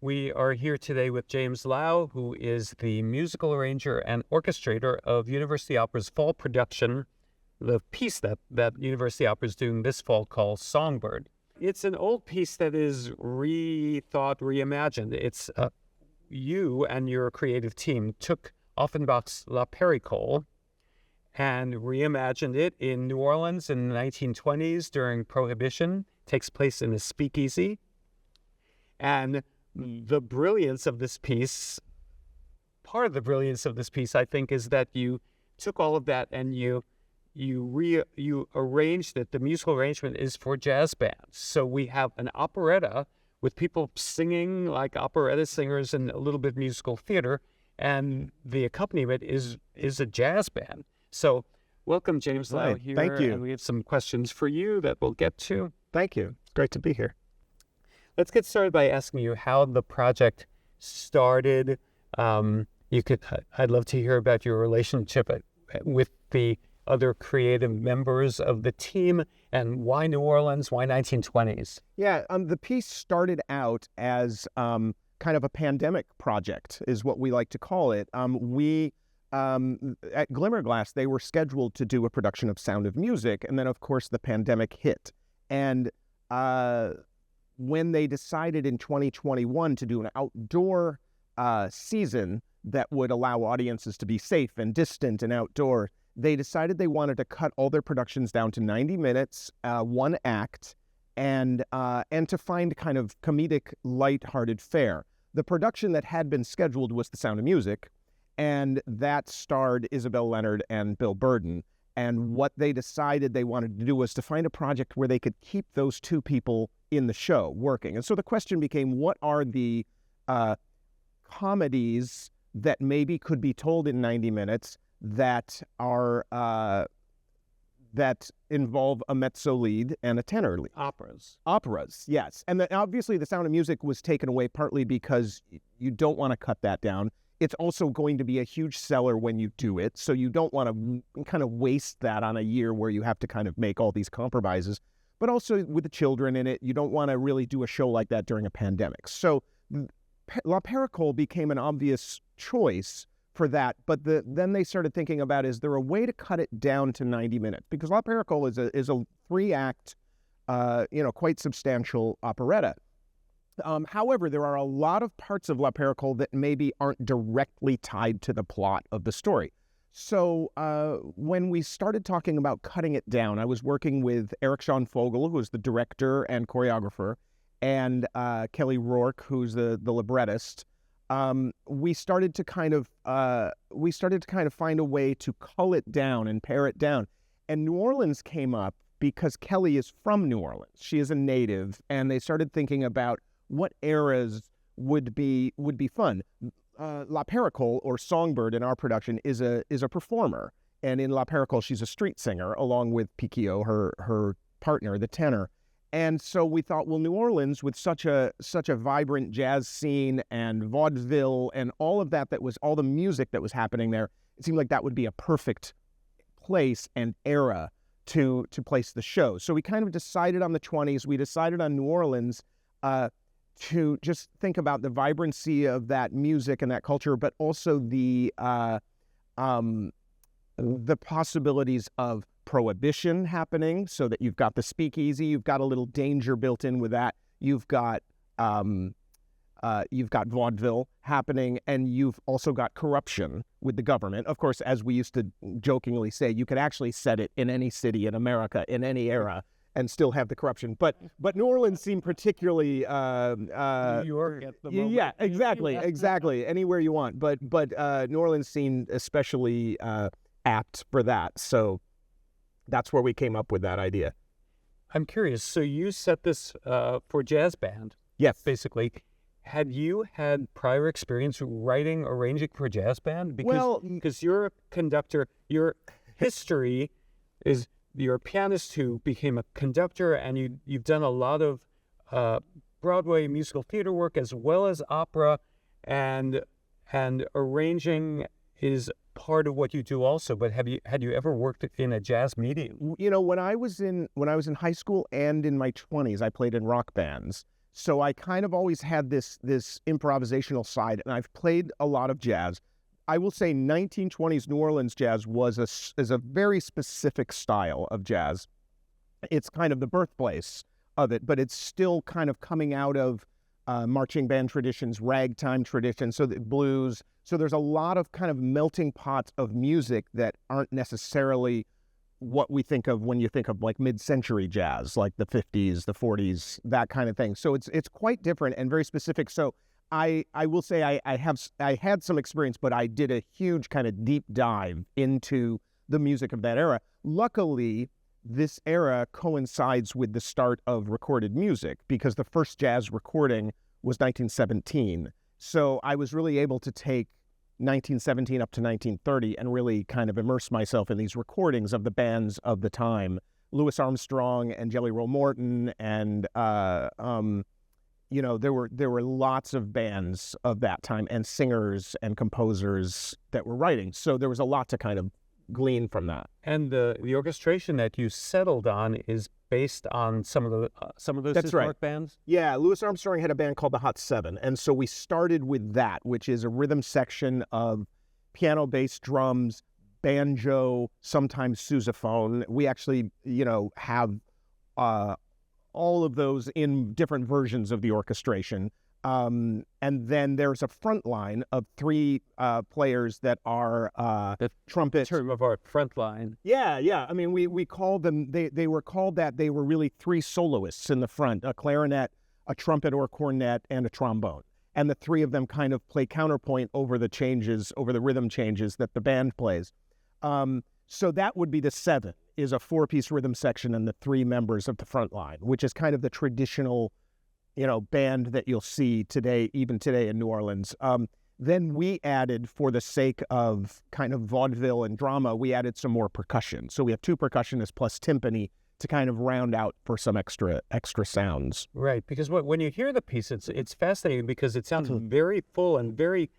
We are here today with James Lowe, who is the musical arranger and orchestrator of University Opera's fall production, the piece that University Opera is doing this fall called Songbird. It's an old piece that is rethought, reimagined. It's you and your creative team took Offenbach's La Périchole and reimagined it in New Orleans in the 1920s during Prohibition. It takes place in a speakeasy. And the brilliance of this piece, part of the brilliance of this piece, I think, is that you took all of that and you arranged it. The musical arrangement is for jazz bands. So we have an operetta with people singing like operetta singers and a little bit of musical theater, and the accompaniment is a jazz band. So welcome, James Lowe, here. Thank you. And we have some questions for you that we'll get to. Thank you. It's great to be here. Let's get started by asking you how the project started. I'd love to hear about your relationship with the other creative members of the team, and why New Orleans, why 1920s? Yeah, the piece started out as kind of a pandemic project, is what we like to call it. At Glimmerglass, they were scheduled to do a production of Sound of Music, and then, of course, the pandemic hit. And when they decided in 2021 to do an outdoor season that would allow audiences to be safe and distant and outdoor, they decided they wanted to cut all their productions down to 90 minutes, one act, and to find kind of comedic, lighthearted fare. The production that had been scheduled was The Sound of Music, and that starred Isabel Leonard and Bill Burden. And what they decided they wanted to do was to find a project where they could keep those two people in the show working. And so the question became, what are the comedies that maybe could be told in 90 minutes that are that involve a mezzo lead and a tenor lead? Operas, yes. And obviously The Sound of Music was taken away partly because you don't want to cut that down. It's also going to be a huge seller when you do it, so you don't want to kind of waste that on a year where you have to kind of make all these compromises. But also with the children in it, you don't want to really do a show like that during a pandemic. So La Périchole became an obvious choice for that, but then they started thinking about, is there a way to cut it down to 90 minutes? Because La Périchole is a three-act, quite substantial operetta. However, there are a lot of parts of La Périchole that maybe aren't directly tied to the plot of the story. So when we started talking about cutting it down, I was working with Eric Sean Fogel, who is the director and choreographer, and Kelly Rourke, who's the librettist. We started to kind of find a way to cull it down and pare it down. And New Orleans came up because Kelly is from New Orleans. She is a native, and they started thinking about what eras would be fun. La Périchole, or Songbird in our production, is a performer, and in La Périchole she's a street singer along with Piquillo, her partner, the tenor. And so we thought, well, New Orleans, with such a vibrant jazz scene and vaudeville and all of that was all the music that was happening there, it seemed like that would be a perfect place and era to place the show. So we kind of decided on the 20s. We decided on New Orleans to just think about the vibrancy of that music and that culture, but also the possibilities of Prohibition happening, so that you've got the speakeasy, you've got a little danger built in with that, you've got vaudeville happening, and you've also got corruption with the government. Of course, as we used to jokingly say, you could actually set it in any city in America in any era and still have the corruption. But New Orleans seemed particularly New York at the moment. Yeah, exactly. Anywhere you want. But New Orleans seemed especially apt for that. So that's where we came up with that idea. I'm curious. So you set this for jazz band. Yes. Basically. Had you had prior experience arranging for a jazz band? Because you're a conductor, your history is you're a pianist who became a conductor, and you've done a lot of Broadway musical theater work as well as opera, and arranging is part of what you do also. But had you ever worked in a jazz medium? You know, when I was in high school and in my 20s, I played in rock bands. So I kind of always had this improvisational side, and I've played a lot of jazz. I will say 1920s New Orleans jazz is a very specific style of jazz. It's kind of the birthplace of it, but it's still kind of coming out of marching band traditions, ragtime traditions, so the blues. So there's a lot of kind of melting pots of music that aren't necessarily what we think of when you think of like mid-century jazz, like the 50s, the 40s, that kind of thing. So it's quite different and very specific. So I will say I had some experience, but I did a huge kind of deep dive into the music of that era. Luckily, this era coincides with the start of recorded music because the first jazz recording was 1917. So I was really able to take 1917 up to 1930 and really kind of immerse myself in these recordings of the bands of the time, Louis Armstrong and Jelly Roll Morton, and there were lots of bands of that time and singers and composers that were writing. So there was a lot to kind of glean from that. And the orchestration that you settled on is based on some of those That's historic right. bands? Yeah, Louis Armstrong had a band called the Hot Seven, and so we started with that, which is a rhythm section of piano, bass, drums, banjo, sometimes sousaphone. We actually, have all of those in different versions of the orchestration. And then there's a front line of three players that are the trumpet. Term of art, front line. Yeah. I mean, we called them, they were called that. They were really three soloists in the front, a clarinet, a trumpet or cornet, and a trombone. And the three of them kind of play counterpoint over the rhythm changes that the band plays. So that would be the seven, is a four-piece rhythm section and the three members of the front line, which is kind of the traditional band that you'll see today, even today in New Orleans. Then we added, for the sake of kind of vaudeville and drama, we added some more percussion. So we have two percussionists plus timpani to kind of round out for some extra sounds. Right, because when you hear the piece, it's fascinating because it sounds very full and very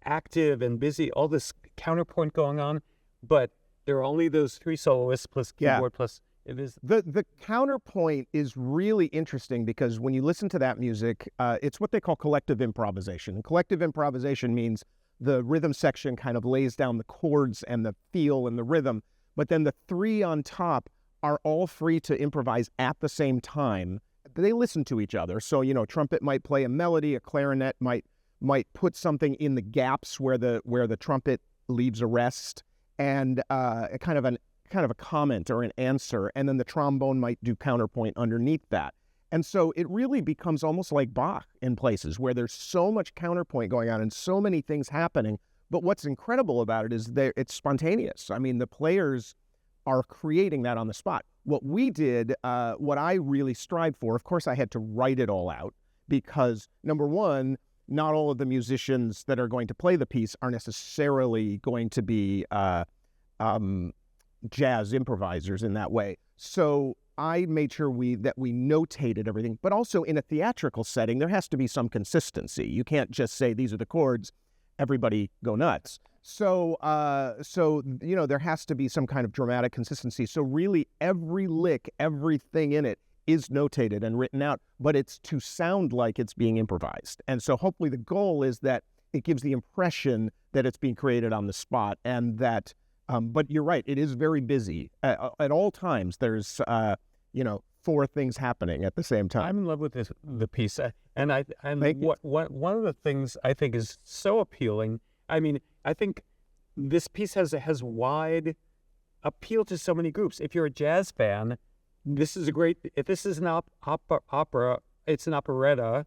active and busy, all this counterpoint going on, but there are only those three soloists plus keyboard plus... It is the counterpoint is really interesting because when you listen to that music, it's what they call collective improvisation. And collective improvisation means the rhythm section kind of lays down the chords and the feel and the rhythm, but then the three on top are all free to improvise at the same time. They listen to each other. So, trumpet might play a melody, a clarinet might put something in the gaps where the trumpet leaves a rest, and kind of a comment or an answer, and then the trombone might do counterpoint underneath that. And so it really becomes almost like Bach in places where there's so much counterpoint going on and so many things happening. But what's incredible about it is it's spontaneous. I mean, the players are creating that on the spot. What we did, what I really strived for, of course, I had to write it all out because, number one, not all of the musicians that are going to play the piece are necessarily going to be jazz improvisers in that way. So I made sure that we notated everything, but also in a theatrical setting, there has to be some consistency. You can't just say, these are the chords, everybody go nuts. So there has to be some kind of dramatic consistency. So really every lick, everything in it is notated and written out, but it's to sound like it's being improvised. And so hopefully the goal is that it gives the impression that it's being created on the spot, and that but you're right, it is very busy. At all times, there's, four things happening at the same time. I'm in love with the piece. And one of the things I think is so appealing, I mean, I think this piece has wide appeal to so many groups. If you're a jazz fan, this is if this is an opera, it's an operetta.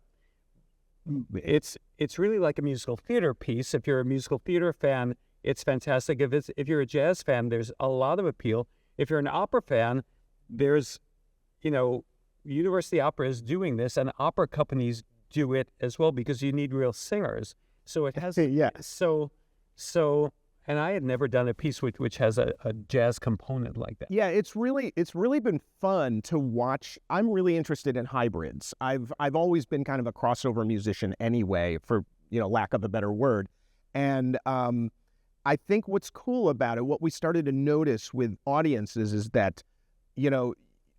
It's really like a musical theater piece. If you're a musical theater fan, it's fantastic. If you're a jazz fan, there's a lot of appeal. If you're an opera fan, there's, University Opera is doing this, and opera companies do it as well because you need real singers. So it has and I had never done a piece which has a jazz component like that. Yeah, it's really been fun to watch. I'm really interested in hybrids. I've always been kind of a crossover musician anyway, for lack of a better word, and I think what's cool about it, what we started to notice with audiences is that,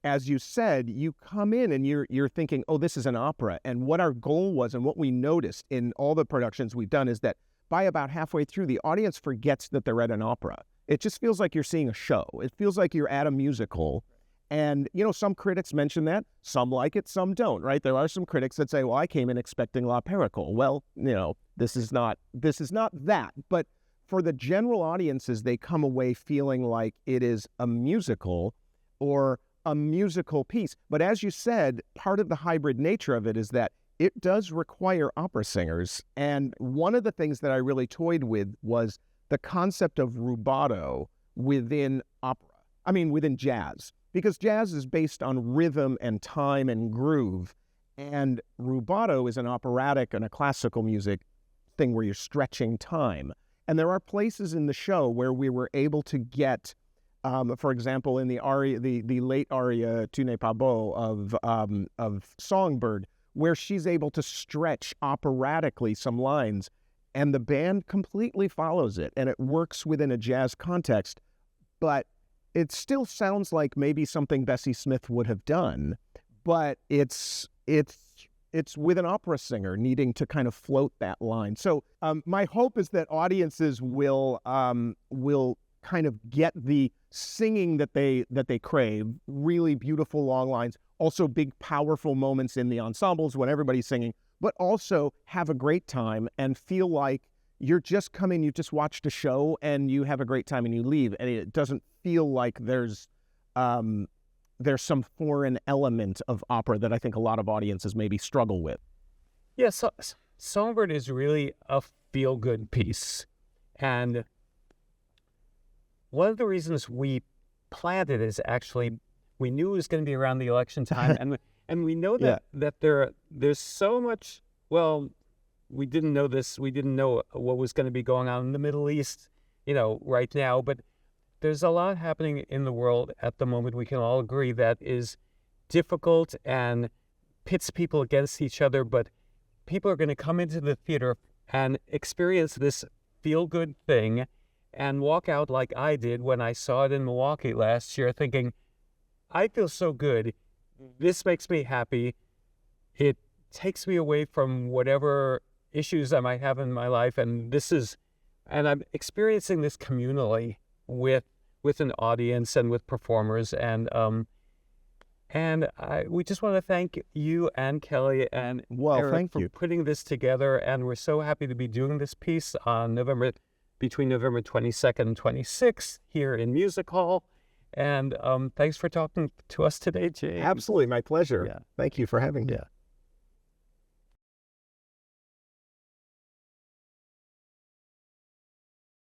as you said, you come in and you're thinking, oh, this is an opera. And what our goal was and what we noticed in all the productions we've done is that by about halfway through, the audience forgets that they're at an opera. It just feels like you're seeing a show. It feels like you're at a musical. And, some critics mention that. Some like it, some don't, right? There are some critics that say, well, I came in expecting La Périchole. Well, this is not that. But for the general audiences, they come away feeling like it is a musical or a musical piece. But as you said, part of the hybrid nature of it is that it does require opera singers. And one of the things that I really toyed with was the concept of rubato within within jazz. Because jazz is based on rhythm and time and groove. And rubato is an operatic and a classical music thing where you're stretching time. And there are places in the show where we were able to get, for example, in the aria, the late aria "Tu n'es pas beau" of Songbird, where she's able to stretch operatically some lines, and the band completely follows it, and it works within a jazz context, but it still sounds like maybe something Bessie Smith would have done, but it's with an opera singer needing to kind of float that line. So my hope is that audiences will kind of get the singing that they crave, really beautiful long lines, also big powerful moments in the ensembles when everybody's singing, but also have a great time and feel like you're just coming, you just watched a show and you have a great time and you leave, and it doesn't feel like there's some foreign element of opera that I think a lot of audiences maybe struggle with. Yeah, so Songbird is really a feel-good piece. And one of the reasons we planned it is actually we knew it was going to be around the election time, and we know that there's so much, well, we didn't know this, we didn't know what was going to be going on in the Middle East, right now, but there's a lot happening in the world at the moment. We can all agree that is difficult and pits people against each other, but people are going to come into the theater and experience this feel-good thing and walk out like I did when I saw it in Milwaukee last year, thinking, I feel so good. This makes me happy. It takes me away from whatever issues I might have in my life, and I'm experiencing this communally with an audience and with performers, and we just want to thank you and Kelly and Eric for putting this together, and we're so happy to be doing this piece on between November 22nd and 26th here in Music Hall. And thanks for talking to us today, James. Absolutely, my pleasure. Yeah. Thank you for having me. Yeah.